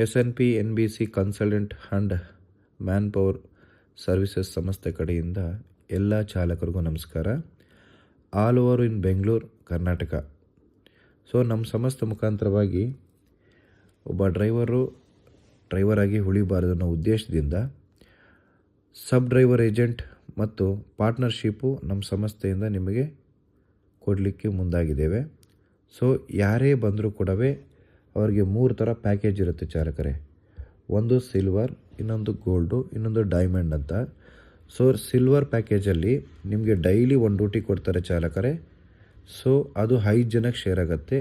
SNP NBC consultant and man power services ಸಂಸ್ಥೆ ಕಡೆಯಿಂದ ಎಲ್ಲ ಚಾಲಕರಿಗೂ ನಮಸ್ಕಾರ. ಆಲ್ ಓವರ್ ಇನ್ ಬೆಂಗಳೂರು, ಕರ್ನಾಟಕ. ನಮ್ಮ ಸಂಸ್ಥೆ ಮುಖಾಂತರವಾಗಿ ಒಬ್ಬ ಡ್ರೈವರ್ ಆಗಿ ಉಳಿಬಾರದು ಅನ್ನೋ ಉದ್ದೇಶದಿಂದ ಸಬ್ ಡ್ರೈವರ್ ಏಜೆಂಟ್ ಮತ್ತು ಪಾರ್ಟ್ನರ್ಶಿಪ್ಪು ನಮ್ಮ ಸಂಸ್ಥೆಯಿಂದ ನಿಮಗೆ ಕೊಡಲಿಕ್ಕೆ ಮುಂದಾಗಿದ್ದೇವೆ. ಯಾರೇ ಬಂದರೂ ಕೂಡ ಅವರಿಗೆ 3 ಥರ ಪ್ಯಾಕೇಜ್ ಇರುತ್ತೆ ಚಾಲಕರೇ. ಒಂದು ಸಿಲ್ವರ್, ಇನ್ನೊಂದು ಗೋಲ್ಡು, ಇನ್ನೊಂದು ಡೈಮಂಡ್ ಅಂತ. ಸಿಲ್ವರ್ ಪ್ಯಾಕೇಜಲ್ಲಿ ನಿಮಗೆ ಡೈಲಿ 1 ಡ್ಯೂಟಿ ಕೊಡ್ತಾರೆ ಚಾಲಕರೇ. ಅದು 5 ಜನಕ್ಕೆ ಶೇರ್ ಆಗುತ್ತೆ.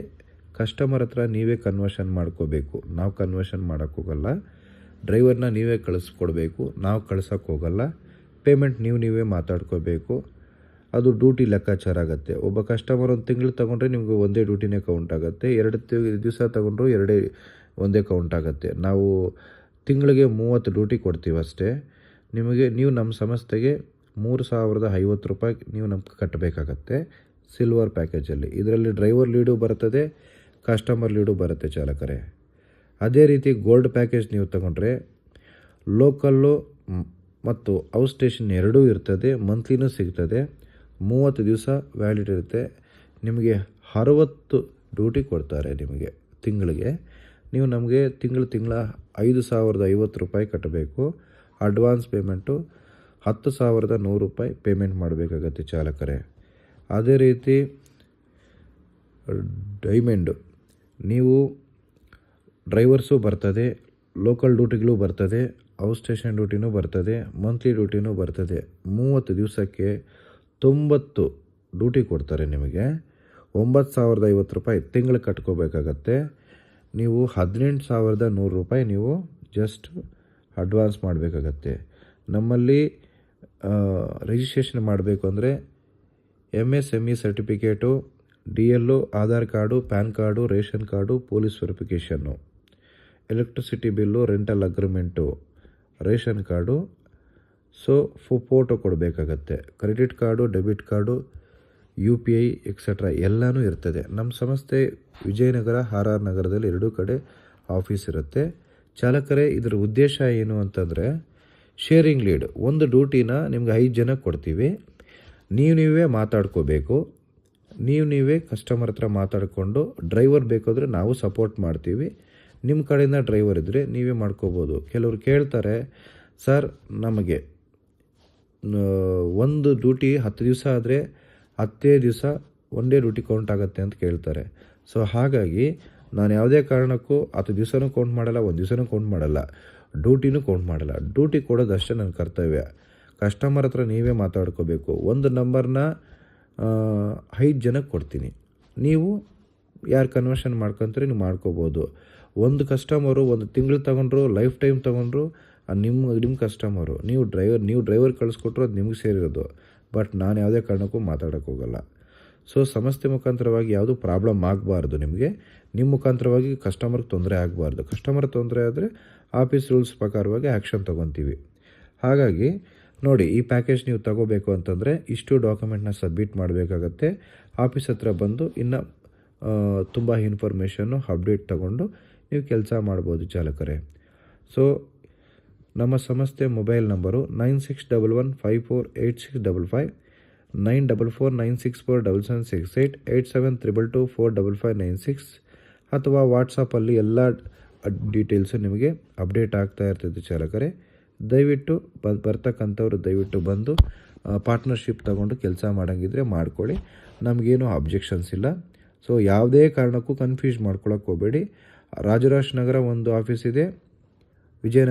ಕಸ್ಟಮರ್ ಹತ್ರ ನೀವೇ ಕನ್ವರ್ಷನ್ ಮಾಡ್ಕೋಬೇಕು, ನಾವು ಕನ್ವರ್ಷನ್ ಮಾಡೋಕ್ಕೋಗಲ್ಲ. ಡ್ರೈವರ್ನ ನೀವೇ ಕಳಿಸ್ಕೊಡ್ಬೇಕು, ನಾವು ಕಳ್ಸೋಕ್ಕೆ ಹೋಗಲ್ಲ. ಪೇಮೆಂಟ್ ನೀವೇ ಮಾತಾಡ್ಕೋಬೇಕು. ಅದು ಡ್ಯೂಟಿ ಲೆಕ್ಕಾಚಾರ ಆಗುತ್ತೆ. ಒಬ್ಬ ಕಸ್ಟಮರ್ 1 ತಿಂಗಳು ತೊಗೊಂಡ್ರೆ ನಿಮಗೆ ಒಂದೇ ಡ್ಯೂಟಿನೇ ಕೌಂಟ್ ಆಗುತ್ತೆ. 2 ದಿವಸ ತೊಗೊಂಡ್ರು ಒಂದೇ ಕೌಂಟ್ ಆಗುತ್ತೆ. ನಾವು ತಿಂಗಳಿಗೆ 30 ಡ್ಯೂಟಿ ಕೊಡ್ತೀವಿ ಅಷ್ಟೇ. ನೀವು ನಮ್ಮ ಸಂಸ್ಥೆಗೆ 3,050 ರೂಪಾಯಿ ನೀವು ನಮ್ಗೆ ಕಟ್ಟಬೇಕಾಗತ್ತೆ ಸಿಲ್ವರ್ ಪ್ಯಾಕೇಜಲ್ಲಿ. ಇದರಲ್ಲಿ ಡ್ರೈವರ್ ಲೀಡು ಬರ್ತದೆ, ಕಸ್ಟಮರ್ ಲೀಡು ಬರುತ್ತೆ ಚಾಲಕರೇ. ಅದೇ ರೀತಿ ಗೋಲ್ಡ್ ಪ್ಯಾಕೇಜ್ ನೀವು ತಗೊಂಡ್ರೆ ಲೋಕಲ್ಲು ಮತ್ತು ಔಟ್ ಸ್ಟೇಷನ್ ಎರಡೂ ಇರ್ತದೆ, ಮಂತ್ಲಿನೂ ಸಿಗ್ತದೆ. 30 ದಿವಸ ವ್ಯಾಲಿಡ್ ಇರುತ್ತೆ. ನಿಮಗೆ 60 ಡ್ಯೂಟಿ ಕೊಡ್ತಾರೆ ನಿಮಗೆ ತಿಂಗಳಿಗೆ. ನೀವು ನಮಗೆ ತಿಂಗಳ 5,050 ರೂಪಾಯಿ ಕಟ್ಟಬೇಕು. ಅಡ್ವಾನ್ಸ್ ಪೇಮೆಂಟು 10,100 ರೂಪಾಯಿ ಪೇಮೆಂಟ್ ಮಾಡಬೇಕಾಗತ್ತೆ ಚಾಲಕರೇ. ಅದೇ ರೀತಿ ಡೈಮಂಡು ನೀವು ಡ್ರೈವರ್ಸು ಬರ್ತದೆ, ಲೋಕಲ್ ಡ್ಯೂಟಿಗಳು ಬರ್ತದೆ, ಔಟ್ ಸ್ಟೇಷನ್ ಡ್ಯೂಟಿನೂ ಬರ್ತದೆ, ಮಂತ್ಲಿ ಡ್ಯೂಟಿನೂ ಬರ್ತದೆ. 30 ದಿವಸಕ್ಕೆ 90 ಡ್ಯೂಟಿ ಕೊಡ್ತಾರೆ ನಿಮಗೆ. 9,050 ರೂಪಾಯಿ ತಿಂಗಳು ಕಟ್ಕೋಬೇಕಾಗತ್ತೆ. ನೀವು 18,100 ರೂಪಾಯಿ ನೀವು ಜಸ್ಟ್ ಅಡ್ವಾನ್ಸ್ ಮಾಡಬೇಕಾಗತ್ತೆ. ನಮ್ಮಲ್ಲಿ ರಿಜಿಸ್ಟ್ರೇಷನ್ ಮಾಡಬೇಕು ಅಂದರೆ MSME certificate, DL, Aadhaar card, PAN card, ration card, police verification, electricity bill, rental agreement, ration card, photo ಕೊಡಬೇಕಾಗತ್ತೆ. Credit card, debit card, UPI etcetera ಎಲ್ಲನೂ ಇರ್ತದೆ. ನಮ್ಮ ಸಂಸ್ಥೆ ವಿಜಯನಗರ, RR ನಗರದಲ್ಲಿ 2 ಕಡೆ ಆಫೀಸ್ ಇರುತ್ತೆ ಚಾಲಕರೇ. ಇದರ ಉದ್ದೇಶ ಏನು ಅಂತಂದರೆ ಶೇರಿಂಗ್ ಲೀಡ್. ಒಂದು ಡ್ಯೂಟಿನ ನಿಮ್ಗೆ 5 ಜನಕ್ಕೆ ಕೊಡ್ತೀವಿ. ನೀವೇ ಮಾತಾಡ್ಕೋಬೇಕು. ನೀವೇ ಕಸ್ಟಮರ್ ಹತ್ರ ಮಾತಾಡಿಕೊಂಡು ಡ್ರೈವರ್ ಬೇಕಾದರೆ ನಾವು ಸಪೋರ್ಟ್ ಮಾಡ್ತೀವಿ. ನಿಮ್ಮ ಕಡೆಯಿಂದ ಡ್ರೈವರ್ ಇದ್ದರೆ ನೀವೇ ಮಾಡ್ಕೋಬೋದು. ಕೆಲವರು ಕೇಳ್ತಾರೆ, ಸರ್ ನಮಗೆ ಒಂದು ಡ್ಯೂಟಿ 10 ದಿವಸ ಆದರೆ 10 ದಿವಸ ಒಂದೇ ಡ್ಯೂಟಿ ಕೌಂಟ್ ಆಗುತ್ತೆ ಅಂತ ಕೇಳ್ತಾರೆ. ಹಾಗಾಗಿ ನಾನು ಯಾವುದೇ ಕಾರಣಕ್ಕೂ 10 ದಿವಸನೂ ಕೌಂಟ್ ಮಾಡಲ್ಲ, 1 ದಿವಸನೂ ಕೌಂಟ್ ಮಾಡಲ್ಲ, ಡ್ಯೂಟಿನೂ ಕೌಂಟ್ ಮಾಡಲ್ಲ. ಡ್ಯೂಟಿ ಕೊಡೋದಷ್ಟೇ ನನ್ನ ಕರ್ತವ್ಯ. ಕಸ್ಟಮರ್ ಹತ್ರ ನೀವೇ ಮಾತಾಡ್ಕೋಬೇಕು. ಒಂದು ನಂಬರ್ನ 5 ಜನಕ್ಕೆ ಕೊಡ್ತೀನಿ. ನೀವು ಯಾರು ಕನ್ವರ್ಷನ್ ಮಾಡ್ಕೊತಾರೆ ನೀವು ಮಾಡ್ಕೋಬೋದು. ಒಂದು ಕಸ್ಟಮರು 1 ತಿಂಗಳು ತೊಗೊಂಡ್ರು, ಲೈಫ್ ಟೈಮ್ ತೊಗೊಂಡ್ರು, ನಿಮ್ಮ ಕಸ್ಟಮರು. ನೀವು ಡ್ರೈವರ್ ಕಳಿಸ್ಕೊಟ್ರು ಅದು ನಿಮ್ಗೆ ಸೇರಿರೋದು. ಬಟ್ ನಾನು ಯಾವುದೇ ಕಾರಣಕ್ಕೂ ಮಾತಾಡೋಕ್ಕೆ ಹೋಗಲ್ಲ. ಸಂಸ್ಥೆ ಮುಖಾಂತರವಾಗಿ ಯಾವುದೂ ಪ್ರಾಬ್ಲಮ್ ಆಗಬಾರ್ದು ನಿಮಗೆ. ನಿಮ್ಮ ಮುಖಾಂತರವಾಗಿ ಕಸ್ಟಮರ್ಗೆ ತೊಂದರೆ ಆಗಬಾರ್ದು. ಕಸ್ಟಮರ್ ತೊಂದರೆ ಆದರೆ ಆಫೀಸ್ ರೂಲ್ಸ್ ಪ್ರಕಾರವಾಗಿ ಆ್ಯಕ್ಷನ್ ತೊಗೊತೀವಿ. ಹಾಗಾಗಿ ನೋಡಿ, ಈ ಪ್ಯಾಕೇಜ್ ನೀವು ತಗೋಬೇಕು ಅಂತಂದರೆ ಇಷ್ಟು ಡಾಕ್ಯುಮೆಂಟ್ನ ಸಬ್ಮಿಟ್ ಮಾಡಬೇಕಾಗತ್ತೆ. ಆಫೀಸ್ ಹತ್ರ ಬಂದು ಇನ್ನು ತುಂಬ ಇನ್ಫಾರ್ಮೇಷನ್ನು ಅಪ್ಡೇಟ್ ತೊಗೊಂಡು ನೀವು ಕೆಲಸ ಮಾಡ್ಬೋದು ಚಾಲಕರೇ. ನಮ್ಮ ಸಂಸ್ಥೆ ಮೊಬೈಲ್ ನಂಬರು 9611548655, 9449647768, 8722245596, ಅಥವಾ ವಾಟ್ಸಪ್ಪಲ್ಲಿ ಎಲ್ಲ ಡೀಟೇಲ್ಸು ನಿಮಗೆ ಅಪ್ಡೇಟ್ ಆಗ್ತಾ ಇರ್ತದೆ ಚಾಲಕರೇ. ದಯವಿಟ್ಟು ಬರ್ತಕ್ಕಂಥವ್ರು ದಯವಿಟ್ಟು ಬಂದು ಪಾರ್ಟ್ನರ್ಶಿಪ್ ತಗೊಂಡು ಕೆಲಸ ಮಾಡೋಂಗಿದ್ರೆ ಮಾಡ್ಕೊಳ್ಳಿ. ನಮಗೇನು ಅಬ್ಜೆಕ್ಷನ್ಸ್ ಇಲ್ಲ. ಯಾವುದೇ ಕಾರಣಕ್ಕೂ ಕನ್ಫ್ಯೂಸ್ ಮಾಡ್ಕೊಳ್ಳೋಕೆ ಹೋಗಬೇಡಿ. ರಾಜರಾಜನಗರ ಒಂದು ಆಫೀಸ್ ಇದೆ, ವಿಜಯನಗರ